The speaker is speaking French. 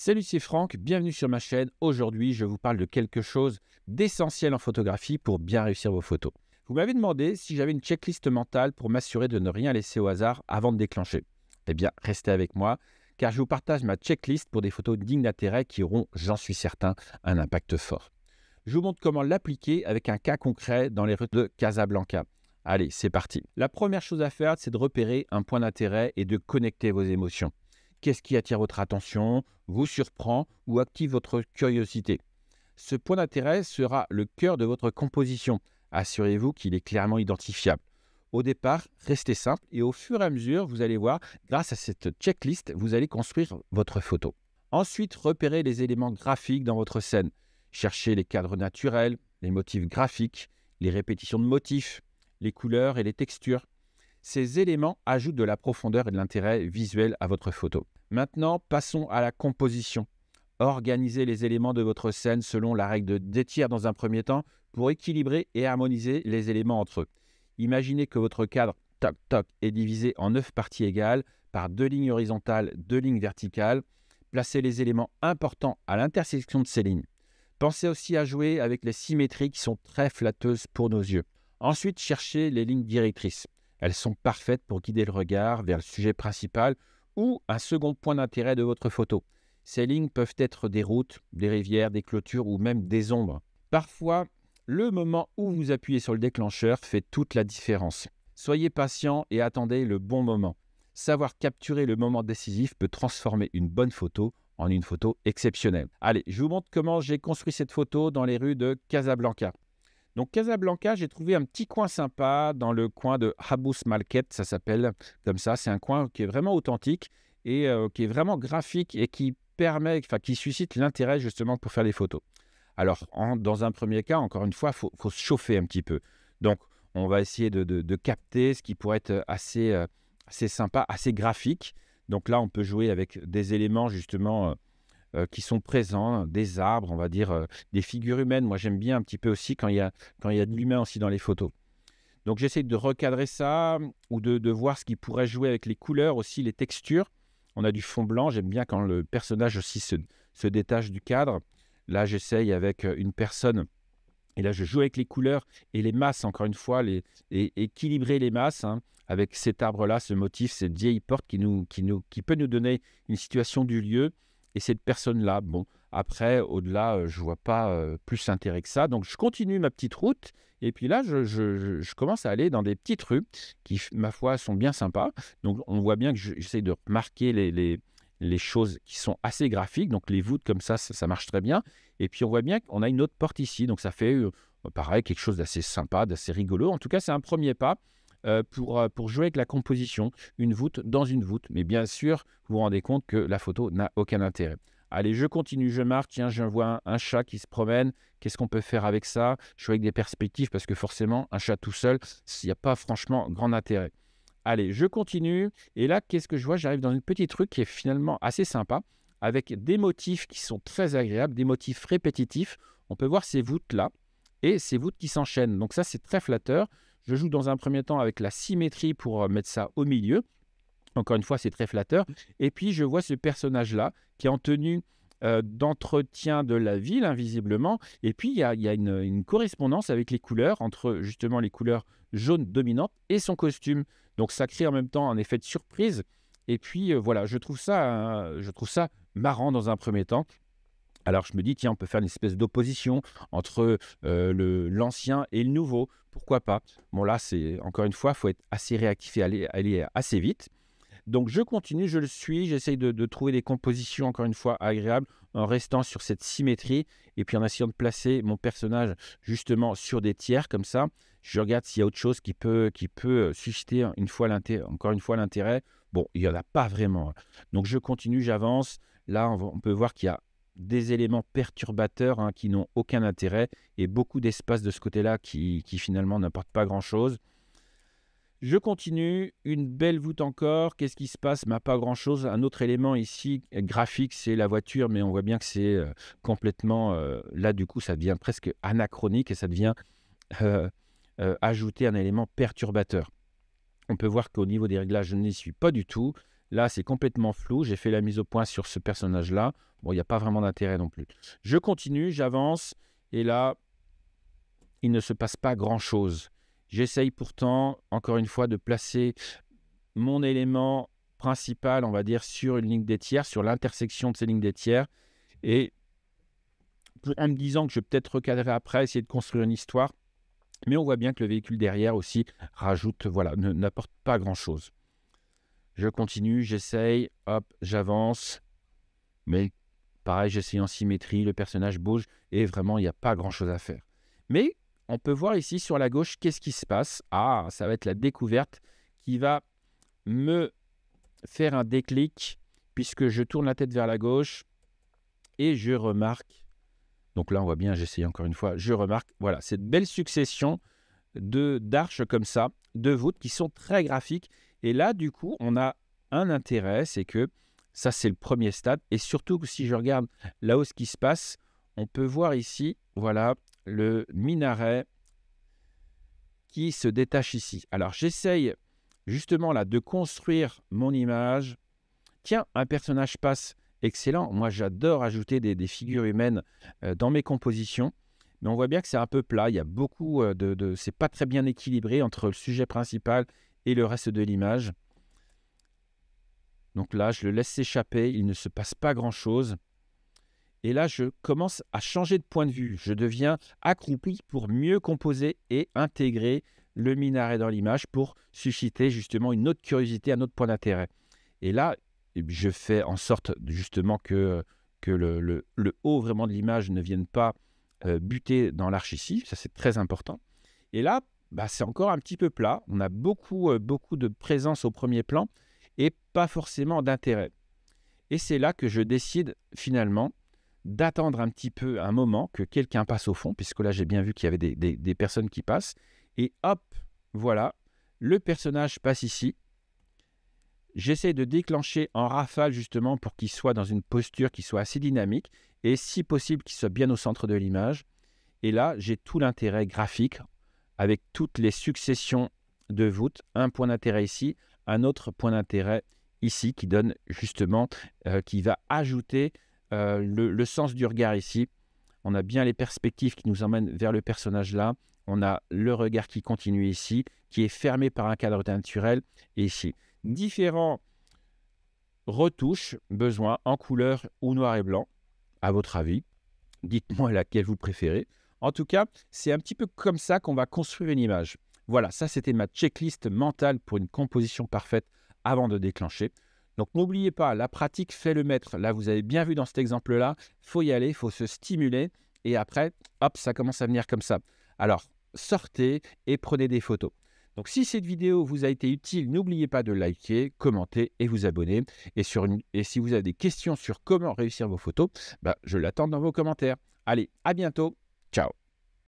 Salut, c'est Franck, bienvenue sur ma chaîne. Aujourd'hui, je vous parle de quelque chose d'essentiel en photographie pour bien réussir vos photos. Vous m'avez demandé si j'avais une checklist mentale pour m'assurer de ne rien laisser au hasard avant de déclencher. Eh bien, restez avec moi, car je vous partage ma checklist pour des photos dignes d'intérêt qui auront, j'en suis certain, un impact fort. Je vous montre comment l'appliquer avec un cas concret dans les rues de Casablanca. Allez, c'est parti. La première chose à faire, c'est de repérer un point d'intérêt et de connecter vos émotions. Qu'est-ce qui attire votre attention, vous surprend ou active votre curiosité? Ce point d'intérêt sera le cœur de votre composition. Assurez-vous qu'il est clairement identifiable. Au départ, restez simple et au fur et à mesure, vous allez voir, grâce à cette checklist, vous allez construire votre photo. Ensuite, repérez les éléments graphiques dans votre scène. Cherchez les cadres naturels, les motifs graphiques, les répétitions de motifs, les couleurs et les textures. Ces éléments ajoutent de la profondeur et de l'intérêt visuel à votre photo. Maintenant, passons à la composition. Organisez les éléments de votre scène selon la règle de 2 tiers dans un premier temps pour équilibrer et harmoniser les éléments entre eux. Imaginez que votre cadre toc toc est divisé en 9 parties égales par 2 lignes horizontales, 2 lignes verticales. Placez les éléments importants à l'intersection de ces lignes. Pensez aussi à jouer avec les symétries qui sont très flatteuses pour nos yeux. Ensuite, cherchez les lignes directrices. Elles sont parfaites pour guider le regard vers le sujet principal ou un second point d'intérêt de votre photo. Ces lignes peuvent être des routes, des rivières, des clôtures ou même des ombres. Parfois, le moment où vous appuyez sur le déclencheur fait toute la différence. Soyez patient et attendez le bon moment. Savoir capturer le moment décisif peut transformer une bonne photo en une photo exceptionnelle. Allez, je vous montre comment j'ai construit cette photo dans les rues de Casablanca. Donc Casablanca, j'ai trouvé un petit coin sympa dans le coin de Habous Malket, ça s'appelle comme ça. C'est un coin qui est vraiment authentique et qui est vraiment graphique et qui permet, enfin qui suscite l'intérêt justement pour faire des photos. Alors, dans un premier cas, encore une fois, faut se chauffer un petit peu. Donc, on va essayer de capter ce qui pourrait être assez sympa, assez graphique. Donc là, on peut jouer avec des éléments justement qui sont présents, des arbres, on va dire, des figures humaines. Moi, j'aime bien un petit peu aussi quand il y a de l'humain aussi dans les photos. Donc, j'essaie de recadrer ça ou de voir ce qui pourrait jouer avec les couleurs aussi, les textures. On a du fond blanc. J'aime bien quand le personnage aussi se détache du cadre. Là, j'essaye avec une personne. Et là, je joue avec les couleurs et les masses, encore une fois, et équilibrer les masses avec cet arbre-là, ce motif, cette vieille porte qui peut nous donner une situation du lieu. Et cette personne-là, bon, après, au-delà, je ne vois pas plus intérêt que ça. Donc, je continue ma petite route. Et puis là, je commence à aller dans des petites rues qui, ma foi, sont bien sympas. Donc, on voit bien que j'essaie de marquer les choses qui sont assez graphiques. Donc, les voûtes comme ça marche très bien. Et puis, on voit bien qu'on a une autre porte ici. Donc, ça fait, pareil, quelque chose d'assez sympa, d'assez rigolo. En tout cas, c'est un premier pas pour jouer avec la composition, une voûte dans une voûte. Mais bien sûr, vous vous rendez compte que la photo n'a aucun intérêt. Allez, je continue, je marque. Tiens, je vois un chat qui se promène. Qu'est-ce qu'on peut faire avec ça? Je joue avec des perspectives parce que forcément, un chat tout seul, il n'y a pas franchement grand intérêt. Allez, je continue. Et là, qu'est-ce que je vois? J'arrive dans une petite rue qui est finalement assez sympa, avec des motifs qui sont très agréables, des motifs répétitifs. On peut voir ces voûtes-là et ces voûtes qui s'enchaînent. Donc ça, c'est très flatteur. Je joue dans un premier temps avec la symétrie pour mettre ça au milieu. Encore une fois, c'est très flatteur. Et puis, je vois ce personnage-là qui est en tenue d'entretien de la ville, invisiblement. Et puis, il y a une correspondance avec les couleurs, entre justement les couleurs jaunes dominantes et son costume. Donc, ça crée en même temps un effet de surprise. Et puis, voilà, je trouve ça marrant dans un premier temps. Alors je me dis, tiens, on peut faire une espèce d'opposition entre l'ancien et le nouveau. Pourquoi pas? Bon là, c'est encore une fois, il faut être assez réactif et aller assez vite. Donc je continue, je le suis, j'essaye de trouver des compositions, encore une fois, agréables, en restant sur cette symétrie et puis en essayant de placer mon personnage justement sur des tiers comme ça. Je regarde s'il y a autre chose qui peut susciter encore une fois l'intérêt. Bon, il n'y en a pas vraiment. Donc je continue, j'avance. Là, on peut voir qu'il y a des éléments perturbateurs qui n'ont aucun intérêt et beaucoup d'espace de ce côté-là qui finalement n'apportent pas grand-chose. Je continue, une belle voûte encore. Qu'est-ce qui se passe? Pas grand-chose. Un autre élément ici, graphique, c'est la voiture, mais on voit bien que c'est complètement... là, du coup, ça devient presque anachronique et ça devient euh, ajouter un élément perturbateur. On peut voir qu'au niveau des réglages, je n'y suis pas du tout. Là, c'est complètement flou. J'ai fait la mise au point sur ce personnage-là. Bon, il n'y a pas vraiment d'intérêt non plus. Je continue, j'avance. Et là, il ne se passe pas grand-chose. J'essaye pourtant, encore une fois, de placer mon élément principal, on va dire, sur une ligne des tiers, sur l'intersection de ces lignes des tiers. Et en me disant que je vais peut-être recadrer après, essayer de construire une histoire. Mais on voit bien que le véhicule derrière aussi rajoute, voilà, n'apporte pas grand-chose. Je continue, j'essaye, hop, j'avance. Mais pareil, j'essaye en symétrie, le personnage bouge et vraiment, il n'y a pas grand-chose à faire. Mais on peut voir ici sur la gauche, qu'est-ce qui se passe? Ah, ça va être la découverte qui va me faire un déclic puisque je tourne la tête vers la gauche et je remarque. Donc là, on voit bien, j'essaye encore une fois, je remarque, voilà, cette belle succession d'arches comme ça, de voûtes qui sont très graphiques. Et là, du coup, on a un intérêt, c'est que ça, c'est le premier stade. Et surtout, si je regarde là-haut ce qui se passe, on peut voir ici, voilà, le minaret qui se détache ici. Alors, j'essaye justement là de construire mon image. Tiens, un personnage passe. Excellent. Moi, j'adore ajouter des figures humaines dans mes compositions. Mais on voit bien que c'est un peu plat. Il y a beaucoup c'est pas très bien équilibré entre le sujet principal et le reste de l'image. Donc là, je le laisse s'échapper. Il ne se passe pas grand-chose. Et là, je commence à changer de point de vue. Je deviens accroupi pour mieux composer et intégrer le minaret dans l'image pour susciter justement une autre curiosité, un autre point d'intérêt. Et là, je fais en sorte justement que le haut vraiment de l'image ne vienne pas buter dans l'arche ici. Ça, c'est très important. Et là, c'est encore un petit peu plat. On a beaucoup de présence au premier plan et pas forcément d'intérêt. Et c'est là que je décide finalement d'attendre un petit peu un moment que quelqu'un passe au fond, puisque là, j'ai bien vu qu'il y avait des personnes qui passent. Et hop, voilà, le personnage passe ici. J'essaie de déclencher en rafale justement pour qu'il soit dans une posture qui soit assez dynamique et si possible qu'il soit bien au centre de l'image. Et là, j'ai tout l'intérêt graphique avec toutes les successions de voûtes. Un point d'intérêt ici, un autre point d'intérêt ici qui donne justement, qui va ajouter le sens du regard ici. On a bien les perspectives qui nous emmènent vers le personnage là. On a le regard qui continue ici, qui est fermé par un cadre naturel et ici. Différents retouches, besoin en couleur ou noir et blanc, à votre avis. Dites-moi laquelle vous préférez. En tout cas, c'est un petit peu comme ça qu'on va construire une image. Voilà, ça c'était ma checklist mentale pour une composition parfaite avant de déclencher. Donc n'oubliez pas, la pratique fait le maître. Là, vous avez bien vu dans cet exemple-là, il faut y aller, il faut se stimuler. Et après, hop, ça commence à venir comme ça. Alors, sortez et prenez des photos. Donc, si cette vidéo vous a été utile, n'oubliez pas de liker, commenter et vous abonner. Et si vous avez des questions sur comment réussir vos photos, je l'attends dans vos commentaires. Allez, à bientôt. Ciao.